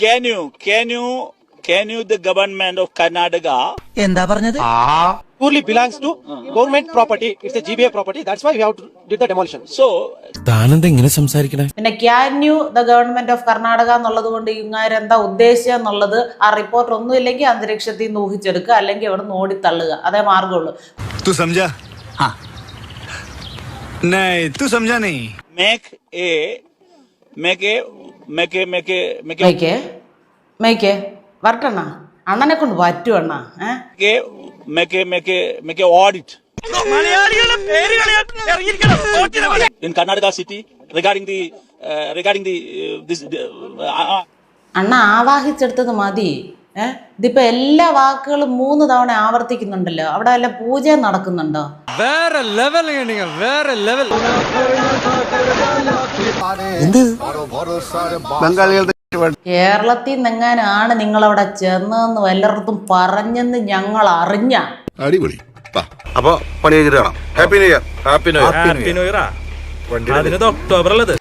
Can you the government of Karnataka? എന്താ പറഞ്ഞത്? Purely belongs to government property. It's a GBA property. That's why we have to do the demolition. So താനെന്താ ഇങ്ങനെ സംസാരിക്കണേ? പിന്നെ can you the government of Karnataka എന്നുള്ളത് കൊണ്ട് ഇങ്ങാരെന്താ ഉദ്ദേശിക്കുക എന്നുള്ളത് ആ report ഒന്നും ഇല്ലെങ്കിൽ അന്തരീക്ഷത്തിൽ നിന്ന് ഊഹിച്ചെടുക്കുക, അല്ലെങ്കിൽ അവിടെ നിന്ന് ഓടിത്തള്ളുക, അതേ മാർഗമുള്ളൂ. तू समझा? हाँ. नहीं, तू समझा नहीं. മേക്കേ വരട്ടണ്ണ, അണ്ണനെ കൊണ്ട് പറ്റൂ അണ്ണ. make a audit in Karnataka city regarding this അണ്ണ ആവാഹിച്ചെടുത്തത് മതി. ഇതിപ്പോ എല്ലാ വാക്കുകളും 3 തവണ ആവർത്തിക്കുന്നുണ്ടല്ലോ, അവിടെ വല്ല പൂജ നടക്കുന്നുണ്ടോ? വേറെ ലെവൽ വേറെ ലെവൽ. കേരളത്തിൽ നിന്നെങ്ങാനാണ് നിങ്ങളവിടെ ചെന്നെന്ന് വല്ലയിടത്തും പറഞ്ഞെന്ന് ഞങ്ങൾ അറിഞ്ഞ. അടിപൊളി. അപ്പൊ പണി കഴിഞ്ഞിട്ട് കാണാം. Happy new year. Happy new year. അതിന് ഒക്ടോബർ ഉള്ളത്.